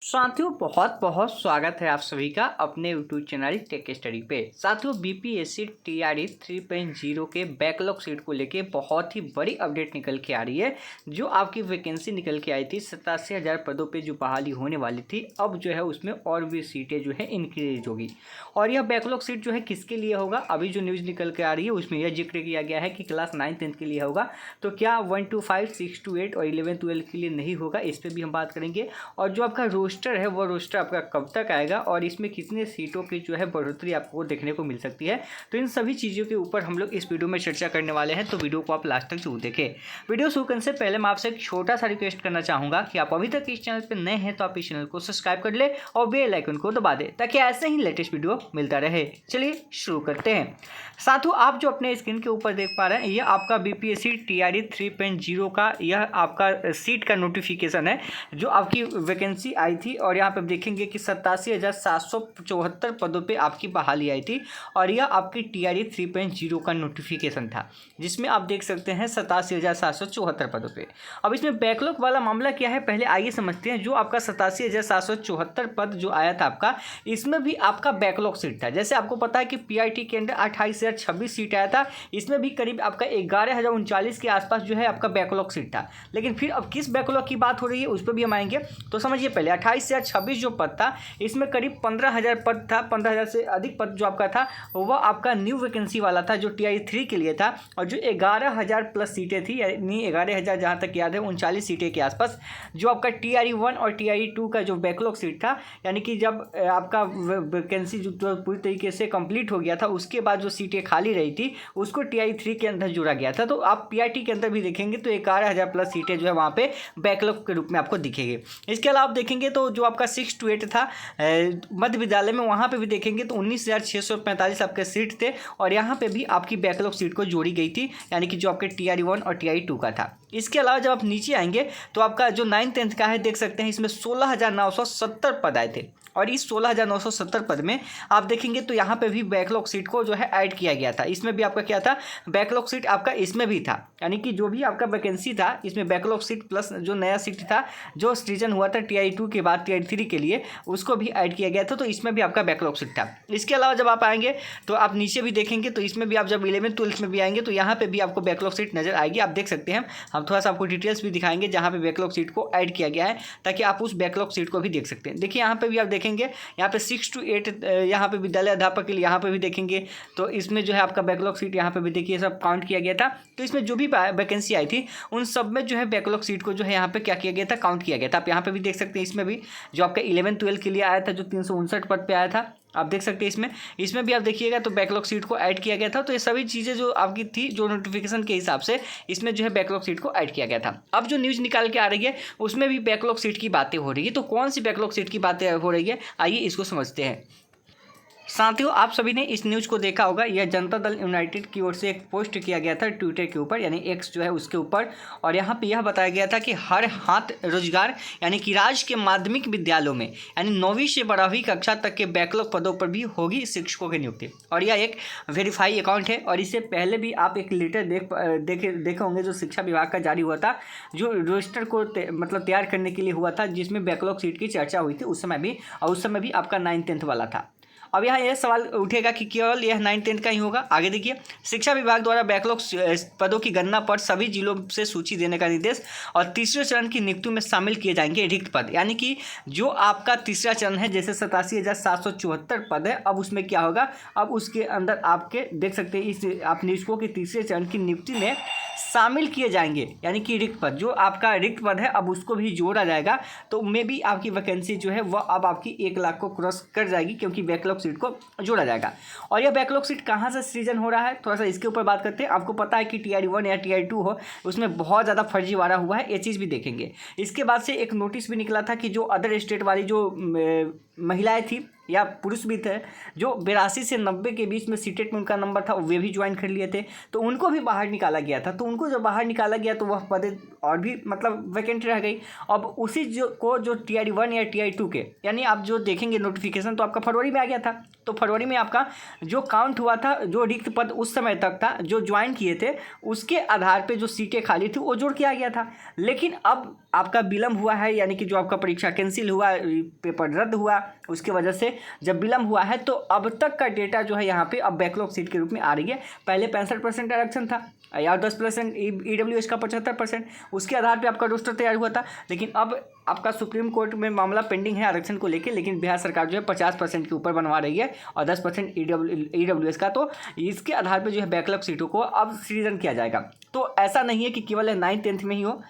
साथियों बहुत बहुत स्वागत है आप सभी का अपने यूट्यूब चैनल टेक स्टडी पे। साथियों बीपीएससी टीआरई 3.0 के बैकलॉग सीट को लेके बहुत ही बड़ी अपडेट निकल के आ रही है। जो आपकी वैकेंसी निकल के आई थी 87,000 पदों पे जो बहाली होने वाली थी, अब जो है उसमें और भी सीटें जो है इंक्रीज होगी। और यह बैकलॉग सीट जो है किसके लिए होगा, अभी जो न्यूज़ निकल के आ रही है उसमें यह जिक्र किया गया है कि क्लास 9-10 के लिए होगा। तो क्या 1 to 5, 6 to 8 और 11-12 के लिए नहीं होगा, इस पर भी हम बात करेंगे। और जो आपका रोस्टर है वो रोस्टर आपका कब तक आएगा और इसमें कितने सीटों की जो है बढ़ोतरी आपको देखने को मिल सकती है, तो इन सभी चीज़ों के ऊपर हम लोग इस वीडियो में चर्चा करने वाले हैं। तो वीडियो को आप लास्ट तक जरूर देखें। वीडियो शुरू करने से पहले मैं आपसे एक छोटा सा रिक्वेस्ट करना चाहूँगा कि आप अभी तक इस चैनल पर नए हैं तो आप इस चैनल को सब्सक्राइब कर ले और बेल आइकन को दबा दें ताकि ऐसे ही लेटेस्ट वीडियो मिलता रहे। चलिए शुरू करते हैं। साथियों आप जो अपने स्क्रीन के ऊपर देख पा रहे हैं, यह आपका बीपीएससी टीआरई 3.0 का यह आपका सीट का नोटिफिकेशन है जो आपकी वैकेंसी आई थी। और यहाँ पे देखेंगे कि 87,774 पदों पे आपकी बहाली आई थी और यह आपकी टीआरई 3.0 का नोटिफिकेशन था, जिसमें आप देख सकते हैं 87,774 पदों पे। अब इसमें बैकलॉग वाला मामला क्या है, पहले आइए समझते हैं। जो आपका 87,774 पद जो आया था आपका, इसमें भी आपका बैकलॉग सीट था। जैसे आपको पता है कि पीआईटी के अंदर 28,026 सीट आया था, इसमें भी करीब आपका 11,039 के आसपास जो है आपका बैकलॉग सीट था। लेकिन फिर अब किस बैकलॉग की बात हो रही है उस पर भी हम आएंगे। तो समझिए पहले 28,026 जो पद था, इसमें करीब 15,000 पद था, 15,000 से अधिक पद जो आपका था वह आपका न्यू वैकेंसी वाला था जो टीआरई 3 के लिए था। और जो 11,000 प्लस सीटें थी, यानी 11,000 जहाँ तक याद है 39 सीटें के आसपास जो आपका टीआरई 1 और टीआरई 2 का जो बैकलॉग सीट था, यानी कि जब आपका वैकेंसी जो पूरी तरीके से कंप्लीट हो गया था उसके बाद जो सीटें खाली रही थी उसको टीआरई 3 के अंदर जोड़ा गया था। तो आप पीआईटी के अंदर भी देखेंगे तो 11,000 प्लस सीटें जो है वहाँ पे बैकलॉग के रूप में आपको दिखेंगे। इसके अलावा आप देखेंगे तो जो आपका 6 to 8 था मध्य विद्यालय में, वहाँ पे भी देखेंगे तो 19,645 आपके सीट थे और यहाँ पे भी आपकी बैकलॉग सीट को जोड़ी गई थी, यानी कि जो आपके टीआरई 1 और टीआरई 2 का था। इसके अलावा जब आप नीचे आएंगे तो आपका जो 9-10 का है देख सकते हैं, इसमें 16,970 पद आए थे। और इस 16,970 पद में आप देखेंगे तो यहाँ पे भी बैकलॉग सीट को जो है ऐड किया गया था। इसमें भी आपका क्या था, बैकलॉग सीट आपका इसमें भी था, यानी कि जो भी आपका वैकेंसी था इसमें बैकलॉग सीट प्लस जो नया सीट था जो सृजन हुआ था टीआरई 2 के बाद टीआरई 3 के लिए, उसको भी ऐड किया गया था। तो इसमें भी आपका बैकलॉग सीट था। इसके अलावा जब आप आएंगे तो आप नीचे भी देखेंगे तो इसमें भी आप जब 11-12 में भी आएंगे तो यहाँ पर भी आपको बैकलॉग सीट नजर आएगी। आप देख सकते हैं, हम थोड़ा सा आपको डिटेल्स भी दिखाएंगे जहाँ पे बैकलॉग सीट को ऐड किया गया है ताकि आप उस बैकलॉग सीट को भी देख सकते हैं। देखिए यहाँ पे भी आप देखेंगे, यहाँ पे 6 to 8 यहाँ पे विद्यालय अध्यापक के लिए यहाँ पे भी देखेंगे तो इसमें जो है आपका बैकलॉग सीट यहाँ पे भी देखिए सब काउंट किया गया था। तो इसमें जो भी वैकेंसी आई थी उन सब में जो है बैकलॉग सीट को जो है यहाँ पे क्या किया गया था, काउंट किया गया था। आप यहाँ पे भी देख सकते हैं, इसमें भी जो आपका 11-12 के लिए आया था जो 359 पद पे आया था, आप देख सकते हैं इसमें भी आप देखिएगा तो बैकलॉग सीट को ऐड किया गया था। तो ये सभी चीज़ें जो आपकी थी जो नोटिफिकेशन के हिसाब से इसमें जो है बैकलॉग सीट को ऐड किया गया था। अब जो न्यूज़ निकाल के आ रही है उसमें भी बैकलॉग सीट की बातें हो रही है। तो कौन सी बैकलॉग सीट की बातें हो रही है, आइए इसको समझते हैं। साथियों आप सभी ने इस न्यूज़ को देखा होगा, यह जनता दल यूनाइटेड की ओर से एक पोस्ट किया गया था ट्विटर के ऊपर, यानी एक्स जो है उसके ऊपर। और यहाँ पे यह बताया गया था कि हर हाथ रोजगार, यानी कि राज्य के माध्यमिक विद्यालयों में यानी 9वीं से 12वीं कक्षा तक के बैकलॉग पदों पर भी होगी शिक्षकों की नियुक्ति। और यह एक वेरीफाई अकाउंट है और इससे पहले भी आप एक लेटर देखे होंगे जो शिक्षा विभाग का जारी हुआ था, जो रोस्टर को मतलब तैयार करने के लिए हुआ था, जिसमें बैकलॉग सीट की चर्चा हुई थी उस समय भी, और उस समय भी आपका 9-10 वाला था। अब यहाँ यह सवाल उठेगा कि केवल यह 9-10 का ही होगा। आगे देखिए, शिक्षा विभाग द्वारा बैकलॉग पदों की गणना पर सभी जिलों से सूची देने का निर्देश और तीसरे चरण की नियुक्तियों में शामिल किए जाएंगे रिक्त पद। यानी कि जो आपका तीसरा चरण है, जैसे 87,774 पद है, अब उसमें क्या होगा, अब उसके अंदर आपके देख सकते हैं इस आप नियुक्तों के तीसरे चरण की नियुक्ति में शामिल किए जाएंगे, यानी कि रिक्त पद, जो आपका रिक्त पद है अब उसको भी जोड़ा जाएगा। तो में भी आपकी वैकेंसी जो है वह अब आपकी 1 लाख को क्रॉस कर जाएगी क्योंकि बैकलॉग सीट को जोड़ा जाएगा। और यह बैकलॉग सीट कहाँ से सृजन हो रहा है, थोड़ा सा इसके ऊपर बात करते हैं। आपको पता है कि टीआरई 1 या टीआरई 2 हो, उसमें बहुत ज़्यादा फर्जीवाड़ा हुआ है, ये चीज़ भी देखेंगे। इसके बाद से एक नोटिस भी निकला था कि जो अदर स्टेट वाली जो महिलाएं थी या पुरुष भी थे जो 82 से 90 के बीच में सीटेट में उनका नंबर था, वे भी ज्वाइन कर लिए थे, तो उनको भी बाहर निकाला गया था। तो उनको जब बाहर निकाला गया तो वह पदें और भी मतलब वैकेंट रह गई। अब उसी जो TRE 1 या TRE 2 के, यानी आप जो देखेंगे नोटिफिकेशन तो आपका फरवरी में आ गया था, तो फरवरी में आपका जो काउंट हुआ था, जो रिक्त पद उस समय तक था जो ज्वाइन किए थे उसके आधार पे जो सीटें खाली थी वो जोड़ के आ गया था। लेकिन अब आपका विलम्ब हुआ है, यानी कि जो आपका परीक्षा कैंसिल हुआ, पेपर रद्द हुआ, उसके वजह से जब विलम्ब हुआ है तो अब तक का डेटा जो है यहाँ पे अब बैकलॉग सीट के रूप में आ रही है। पहले 65% आरक्षण था या 10% EWS का 75%, उसके आधार पे आपका रोस्टर तैयार हुआ था। लेकिन अब आपका सुप्रीम कोर्ट में मामला पेंडिंग है आरक्षण को लेकर, लेकिन बिहार सरकार जो है 50% के ऊपर बनवा रही है और 10% EWS का, तो इसके आधार पर जो है बैकलॉग सीटों को अब सृजन किया जाएगा। तो ऐसा नहीं है कि केवल 9th 10th में ही हो।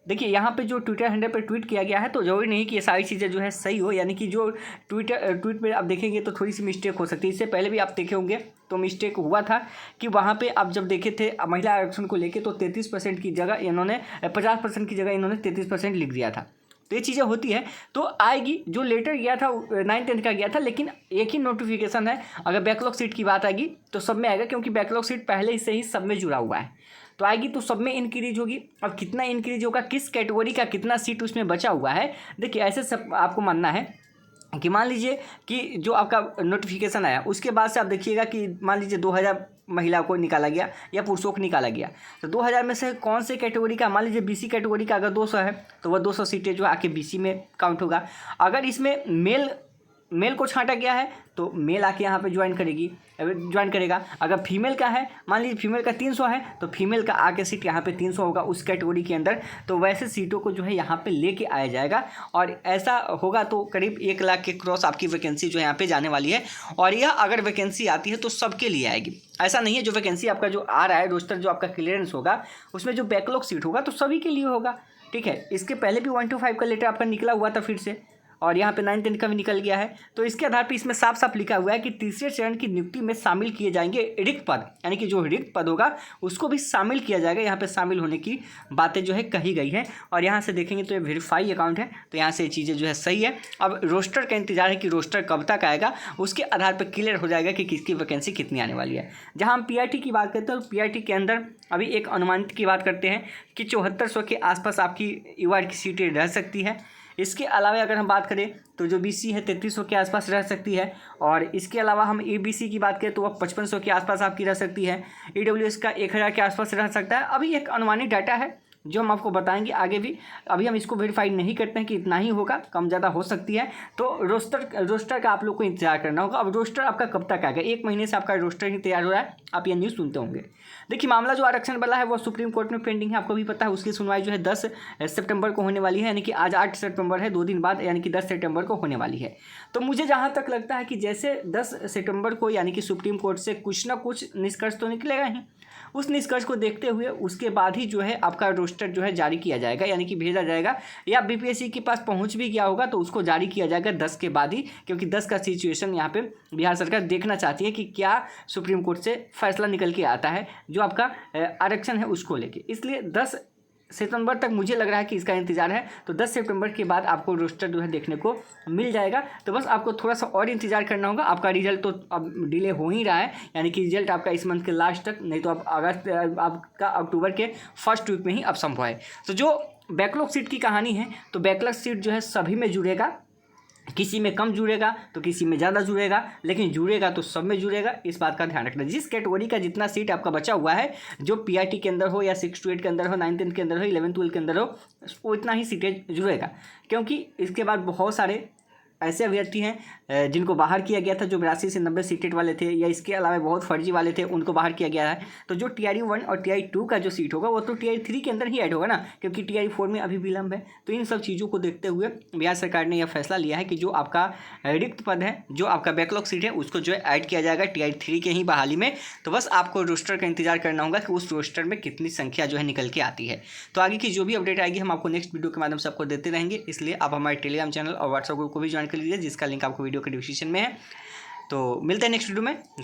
देखिए यहाँ पे जो ट्विटर हैंडल पे ट्वीट किया गया है तो जरूरी नहीं कि ये सारी चीज़ें जो है सही हो, यानी कि जो ट्वीट पे आप देखेंगे तो थोड़ी सी मिस्टेक हो सकती है। इससे पहले भी आप देखे होंगे तो मिस्टेक हुआ था कि वहाँ पे आप जब देखे थे महिला आरक्षण को लेके तो 33% की जगह इन्होंने 50% की जगह इन्होंने 33% लिख दिया था। तो ये चीज़ें होती है, तो आएगी। जो लेटर गया था 9th 10th का गया था, लेकिन एक ही नोटिफिकेशन है। अगर बैकलॉग सीट की बात आएगी तो सब में आएगा, क्योंकि बैकलॉग सीट पहले से ही सब में जुड़ा हुआ है, तो आएगी तो सब में इंक्रीज होगी। अब कितना इंक्रीज होगा, किस कैटेगरी का कितना सीट उसमें बचा हुआ है, देखिए ऐसे सब आपको मानना है कि मान लीजिए कि जो आपका नोटिफिकेशन आया उसके बाद से आप देखिएगा कि मान लीजिए 2000 महिला को निकाला गया या पुरुषों को निकाला गया, तो 2000 में से कौन से कैटेगरी का, मान लीजिए BC कैटेगरी का अगर 200 है तो वह 200 सीटें जो आके BC में काउंट होगा। अगर इसमें मेल को छांटा गया है तो मेल आके यहाँ पे ज्वाइन करेगा। अगर फीमेल का है, मान लीजिए फीमेल का 300 है तो फीमेल का आके सीट यहाँ पे 300 होगा उस कैटेगरी के अंदर। तो वैसे सीटों को जो है यहाँ पे लेके आया जाएगा, और ऐसा होगा तो करीब 1 लाख के क्रॉस आपकी वैकेंसी जो है यहाँ पे जाने वाली है। और यह अगर वैकेंसी आती है तो सबके लिए आएगी, ऐसा नहीं है जो वैकेंसी आपका जो आ रहा है रोस्टर जो आपका क्लियरेंस होगा उसमें जो बैकलॉग सीट होगा तो सभी के लिए होगा। ठीक है, इसके पहले भी 1 to 5 का लेटर आपका निकला हुआ था फिर से, और यहाँ पे 9th 10th का भी निकल गया है। तो इसके आधार पे इसमें साफ साफ लिखा हुआ है कि तीसरे चरण की नियुक्ति में शामिल किए जाएंगे रिक्त पद, यानी कि जो रिक्त पद होगा उसको भी शामिल किया जाएगा। यहाँ पे शामिल होने की बातें जो है कही गई है, और यहाँ से देखेंगे तो ये वेरीफाई अकाउंट है, तो यहाँ से ये चीज़ें जो है सही है। अब रोस्टर का इंतजार है कि रोस्टर कब तक आएगा, उसके आधार पर क्लियर हो जाएगा कि किसकी वैकेंसी कितनी आने वाली है। जहाँ हम PRT की बात करते हैं तो PRT के अंदर अभी एक अनुमानित की बात करते हैं कि 7400 के आसपास आपकी UR की सीटें रह सकती है। इसके अलावा अगर हम बात करें तो जो BC है 3300 के आसपास रह सकती है, और इसके अलावा हम EBC की बात करें तो वह 5500 के आसपास आपकी रह सकती है। EWS का 1000 के आसपास रह सकता है। अभी एक अनुमानित डाटा है जो हम आपको बताएंगे आगे भी, अभी हम इसको वेरीफाई नहीं करते हैं कि इतना ही होगा, कम ज़्यादा हो सकती है। तो रोस्टर का आप लोग को इंतजार करना होगा। अब रोस्टर आपका कब तक आएगा, 1 महीने से आपका रोस्टर ही तैयार हो रहा है, आप ये न्यूज़ सुनते होंगे। देखिए मामला जो आरक्षण वाला है वो सुप्रीम कोर्ट में पेंडिंग है, आपको भी पता है। उसकी सुनवाई जो है 10 सितंबर को होने वाली है, यानी कि आज 8 सितंबर है, 2 दिन बाद यानी कि 10 सितंबर को होने वाली है। तो मुझे जहाँ तक लगता है कि जैसे 10 सितंबर को यानी कि सुप्रीम कोर्ट से कुछ ना कुछ निष्कर्ष तो निकलेगा ही, उस निष्कर्ष को देखते हुए उसके बाद ही जो है आपका रोस्टर जो है जारी किया जाएगा, यानी कि भेजा जाएगा, या BPSC के पास पहुंच भी गया होगा तो उसको जारी किया जाएगा 10 के बाद ही, क्योंकि 10 का सिचुएशन यहाँ पे बिहार सरकार देखना चाहती है कि क्या सुप्रीम कोर्ट से फैसला निकल के आता है जो आपका आरक्षण है उसको लेके। इसलिए 10 सितंबर तक मुझे लग रहा है कि इसका इंतजार है। तो 10 सितंबर के बाद आपको रोस्टर जो है देखने को मिल जाएगा। तो बस आपको थोड़ा सा और इंतजार करना होगा। आपका रिजल्ट तो अब डिले हो ही रहा है, यानी कि रिजल्ट आपका इस मंथ के लास्ट तक, नहीं तो आप आपका अक्टूबर के फर्स्ट वीक में ही अब संभव है। तो जो बैकलॉग सीट की कहानी है, तो बैकलॉग सीट जो है सभी में जुड़ेगा, किसी में कम जुड़ेगा तो किसी में ज़्यादा जुड़ेगा, लेकिन जुड़ेगा तो सब में जुड़ेगा। इस बात का ध्यान रखना। जिस कैटेगरी का जितना सीट आपका बचा हुआ है, जो PRT के अंदर हो या 6 to 8 के अंदर हो, 9th 10th के अंदर हो, 11th 12 के अंदर हो, वो इतना ही सीटें जुड़ेगा। क्योंकि इसके बाद बहुत सारे ऐसे अभ्यर्थी हैं जिनको बाहर किया गया था, जो 82 से 90 सीटेट वाले थे, या इसके अलावा बहुत फर्जी वाले थे, उनको बाहर किया गया है। तो जो TRE 1 और TRE 2 का जो सीट होगा वो तो TRE 3 के अंदर ही ऐड होगा ना, क्योंकि TRE 4 में अभी विलम्ब है। तो इन सब चीज़ों को देखते हुए बिहार सरकार ने यह फैसला लिया है कि जो आपका रिक्त पद है, जो आपका बैकलॉग सीट है, उसको जो है ऐड किया जाएगा TRE 3 के ही बहाली में। तो बस आपको रोस्टर का इंतजार करना होगा कि उस रोस्टर में कितनी संख्या जो है निकल के आती है। तो आगे की जो भी अपडेट आएगी हम आपको नेक्स्ट वीडियो के माध्यम से आपको देते रहेंगे। इसलिए आप हमारे टेलीग्राम चैनल और व्हाट्सएप ग्रुप को भी ज्वाइन कर लीजिए, जिसका लिंक आपको वीडियो के डिस्क्रिप्शन में है। तो मिलते हैं नेक्स्ट वीडियो में।